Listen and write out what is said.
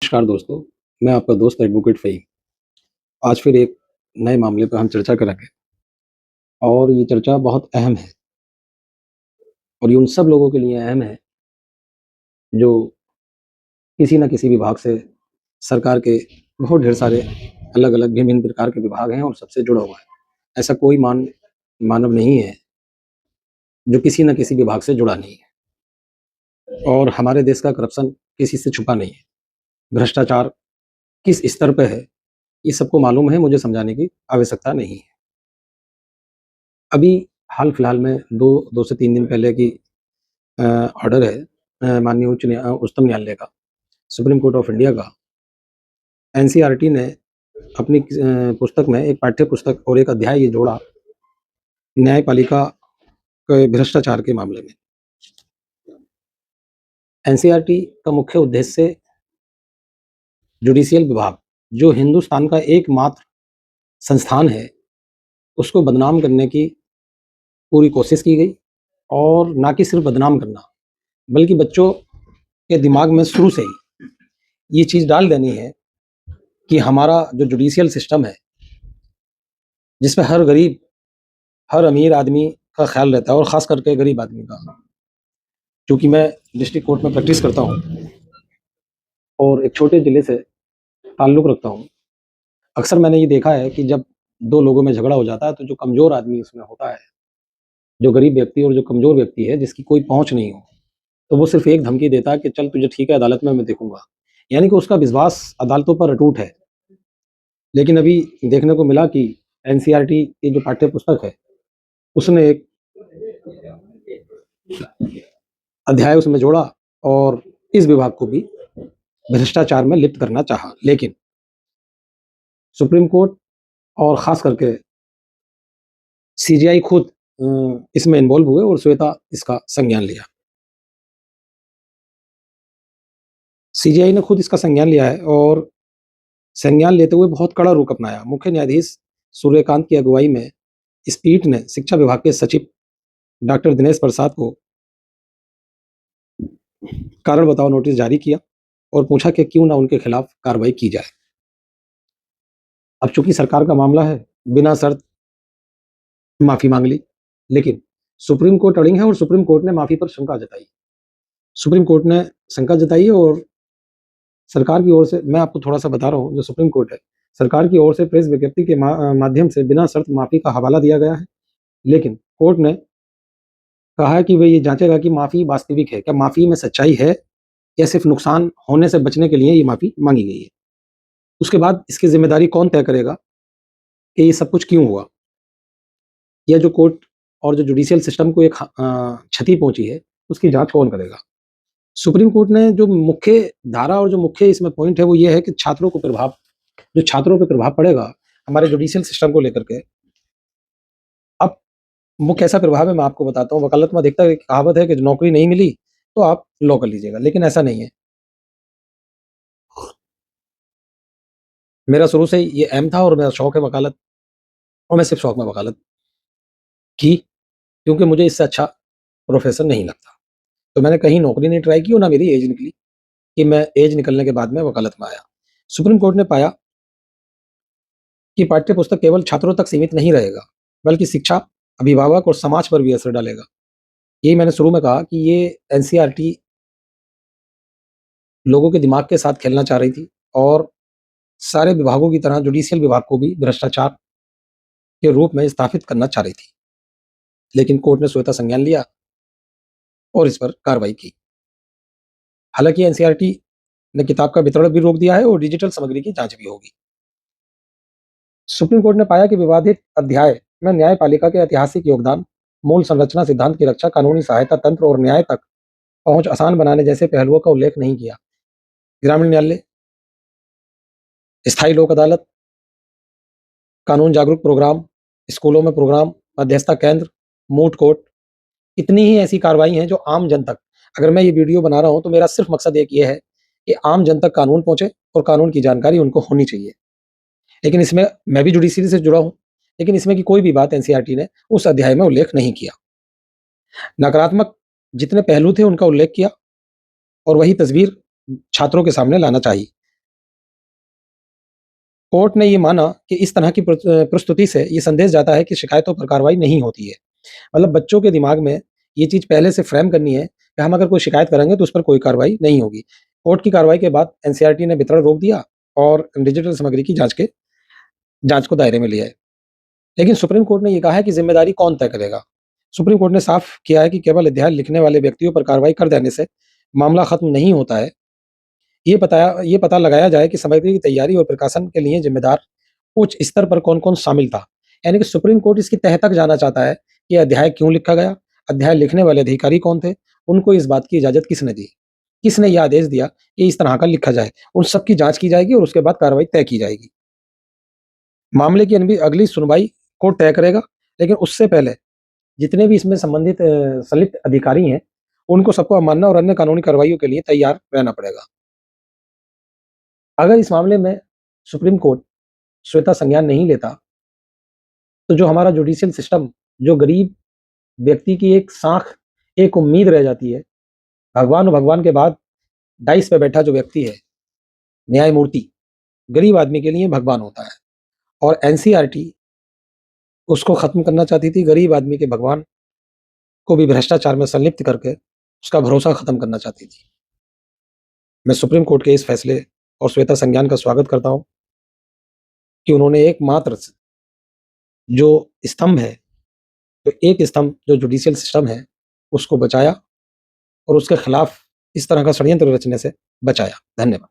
नमस्कार दोस्तों, मैं आपका दोस्त एडवोकेट फ़हीम। आज फिर एक नए मामले पर हम चर्चा करेंगे और ये चर्चा बहुत अहम है और ये उन सब लोगों के लिए अहम है जो किसी न किसी विभाग से सरकार के बहुत ढेर सारे अलग-अलग भिन्न-भिन्न प्रकार के विभाग हैं और सबसे जुड़ा हुआ है। ऐसा कोई मानव नहीं है जो किसी न किसी विभाग से जुड़ा नहीं है और हमारे देश का करप्शन किसी से छुपा नहीं है। भ्रष्टाचार किस स्तर पे है, ये सबको मालूम है, मुझे समझाने की आवश्यकता नहीं है। अभी हाल-फिलहाल में 2 से 3 दिन पहले की ऑर्डर है माननीय उच्चतम न्यायालय का, सुप्रीम कोर्ट ऑफ इंडिया का। एनसीईआरटी ने अपनी पुस्तक में एक पाठ्य पुस्तक और एक अध्याय ये जोड़ा न्यायपालिका के भ्रष्टाचार के मामले में। एनसीईआरटी का मुख्य उद्देश्य जुडिशियल विभाग, जो हिंदुस्तान का एकमात्र संस्थान है, उसको बदनाम करने की पूरी कोशिश की गई और ना कि सिर्फ बदनाम करना, बल्कि बच्चों के दिमाग में शुरू से ही ये चीज़ डाल देनी है कि हमारा जो जुडिशियल सिस्टम है, जिसमें हर गरीब, हर अमीर आदमी का ख्याल रहता है और ख़ास करके गरीब आदमी का। चूँकि मैं डिस्ट्रिक्ट कोर्ट में प्रैक्टिस करता हूँ और एक छोटे ज़िले से ताल्लुक़ रखता हूँ। अक्सर मैंने ये देखा है कि जब 2 लोगों में झगड़ा हो जाता है, तो जो कमज़ोर आदमी उसमें होता है, जो गरीब व्यक्ति और जो कमज़ोर व्यक्ति है, जिसकी कोई पहुँच नहीं हो, तो वो सिर्फ़ एक धमकी देता है कि चल तुझे ठीक है अदालत में मैं देखूँगा। यानी कि उसका विश्वास अदालतों पर अटूट है। लेकिन अभी देखने को मिला कि एनसीईआरटी की जो पाठ्य पुस्तक है, उसने एक अध्याय उसमें जोड़ा और इस विभाग को भी भ्रष्टाचार में लिप्त करना चाहा। लेकिन सुप्रीम कोर्ट और ख़ास करके सीजेआई खुद इसमें इन्वॉल्व हुए और स्वतः इसका संज्ञान लिया। सीजेआई ने खुद इसका संज्ञान लिया है और संज्ञान लेते हुए बहुत कड़ा रुख अपनाया। मुख्य न्यायाधीश सूर्यकांत की अगुवाई में इस पीठ ने शिक्षा विभाग के सचिव डॉक्टर दिनेश प्रसाद को कारण बताओ नोटिस जारी किया और पूछा कि क्यों ना उनके खिलाफ कार्रवाई की जाए। अब चूंकि सरकार का मामला है, बिना शर्त माफी मांग ली, लेकिन सुप्रीम कोर्ट अड़िंग है और सुप्रीम कोर्ट ने माफी पर शंका जताई। सुप्रीम कोर्ट ने शंका जताई और सरकार की ओर से, मैं आपको थोड़ा सा बता रहा हूँ, जो सुप्रीम कोर्ट है, सरकार की ओर से प्रेस विज्ञप्ति के माध्यम से बिना शर्त माफी का हवाला दिया गया है। लेकिन कोर्ट ने कहा है कि वह ये जांचेगा कि माफी वास्तविक है, क्या माफी में सच्चाई है या सिर्फ नुकसान होने से बचने के लिए ये माफी मांगी गई है। उसके बाद इसकी जिम्मेदारी कौन तय करेगा कि ये सब कुछ क्यों हुआ, या जो कोर्ट और जो जुडिशियल सिस्टम को एक क्षति पहुंची है, उसकी जांच कौन करेगा। सुप्रीम कोर्ट ने जो मुख्य धारा और जो मुख्य इसमें पॉइंट है वो ये है कि छात्रों पे प्रभाव पड़ेगा हमारे जुडिशियल सिस्टम को लेकर के। अब वो कैसा प्रभाव है मैं आपको बताता हूँ। वकालत में अधिकतर एक कहावत है कि नौकरी नहीं मिली तो आप लॉ कर लीजिएगा, लेकिन ऐसा नहीं है। मेरा शुरू से ही ये एम था और मेरा शौक है वकालत, और मैं सिर्फ शौक में वकालत की, क्योंकि मुझे इससे अच्छा प्रोफेशन नहीं लगता। तो मैंने कहीं नौकरी नहीं ट्राई की और ना मेरी एज निकली कि मैं एज निकलने के बाद में वकालत में आया। सुप्रीम कोर्ट ने पाया कि पाठ्य पुस्तक केवल छात्रों तक सीमित नहीं रहेगा, बल्कि शिक्षा, अभिभावक और समाज पर भी असर डालेगा। यही मैंने शुरू में कहा कि ये एनसीईआरटी लोगों के दिमाग के साथ खेलना चाह रही थी और सारे विभागों की तरह जुडिशियल विभाग को भी भ्रष्टाचार के रूप में स्थापित करना चाह रही थी। लेकिन कोर्ट ने स्वतः संज्ञान लिया और इस पर कार्रवाई की। हालांकि एनसीईआरटी ने किताब का वितरण भी रोक दिया है और डिजिटल सामग्री की जांच भी होगी। सुप्रीम कोर्ट ने पाया कि विवादित अध्याय में न्यायपालिका के ऐतिहासिक योगदान, मूल संरचना सिद्धांत की रक्षा, कानूनी सहायता तंत्र और न्याय तक पहुंच आसान बनाने जैसे पहलुओं का उल्लेख नहीं किया। ग्रामीण न्यायालय, स्थायी लोक अदालत, कानून जागरूक प्रोग्राम, स्कूलों में प्रोग्राम, मध्यस्थता केंद्र, मूट कोर्ट, इतनी ही ऐसी कार्रवाई हैं जो आम जन तक, अगर मैं ये वीडियो बना रहा हूं तो मेरा सिर्फ मकसद एक ये है कि आम जन तक कानून पहुंचे और कानून की जानकारी उनको होनी चाहिए। लेकिन इसमें मैं भी जुडिशरी से जुड़ा हूं, लेकिन इसमें की कोई भी बात एनसीईआरटी ने उस अध्याय में उल्लेख नहीं किया। नकारात्मक जितने पहलू थे उनका उल्लेख किया और वही तस्वीर छात्रों के सामने लाना चाहिए। कोर्ट ने ये माना कि इस तरह की प्रस्तुति से ये संदेश जाता है कि शिकायतों पर कार्रवाई नहीं होती है। मतलब बच्चों के दिमाग में ये चीज़ पहले से फ्रेम करनी है कि हम अगर कोई शिकायत करेंगे तो उस पर कोई कार्रवाई नहीं होगी। कोर्ट की कार्रवाई के बाद एनसीईआरटी ने वितरण रोक दिया और डिजिटल सामग्री की जाँच को दायरे में लिया है। लेकिन सुप्रीम कोर्ट ने ये कहा है कि ज़िम्मेदारी कौन तय करेगा? सुप्रीम कोर्ट ने साफ किया है कि केवल अध्याय लिखने वाले व्यक्तियों पर कार्रवाई कर देने से मामला खत्म नहीं होता है। ये पता लगाया जाए कि सामग्री की तैयारी और प्रकाशन के लिए ज़िम्मेदार उच्च स्तर पर कौन-कौन शामिल था। यानी कि सुप्रीम कोर्ट इसकी तह तक जाना चाहता है कि अध्याय क्यों लिखा गया? अध्याय लिखने वाले अधिकारी कौन थे? उनको इस बात की इजाज़त किसने दी? किसने ये आदेश दिया कि इस तरह का लिखा जाए? उन सब की जाँच की जाएगी और उसके बाद कार्रवाई तय की जाएगी। मामले की अगली सुनवाई कोर्ट तय करेगा, लेकिन उससे पहले जितने भी इसमें संबंधित संलिप्त अधिकारी हैं, उनको सबको अवमानना और अन्य कानूनी कार्रवाइयों के लिए तैयार रहना पड़ेगा। अगर इस मामले में सुप्रीम कोर्ट श्वेता संज्ञान नहीं लेता, तो जो हमारा जुडिशियल सिस्टम, जो गरीब व्यक्ति की एक साँख, एक उम्मीद रह जाती है, भगवान और भगवान के बाद डाइस पे बैठा जो व्यक्ति है, न्यायमूर्ति, गरीब आदमी के लिए भगवान होता है और एनसीईआरटी उसको खत्म करना चाहती थी, गरीब आदमी के भगवान को भी भ्रष्टाचार में संलिप्त करके उसका भरोसा खत्म करना चाहती थी। मैं सुप्रीम कोर्ट के इस फैसले और श्वेता संज्ञान का स्वागत करता हूँ कि उन्होंने एकमात्र जो स्तंभ है, तो एक स्तंभ जो जुडिशियल सिस्टम है, उसको बचाया और उसके खिलाफ इस तरह का षड्यंत्र रचने से बचाया। धन्यवाद।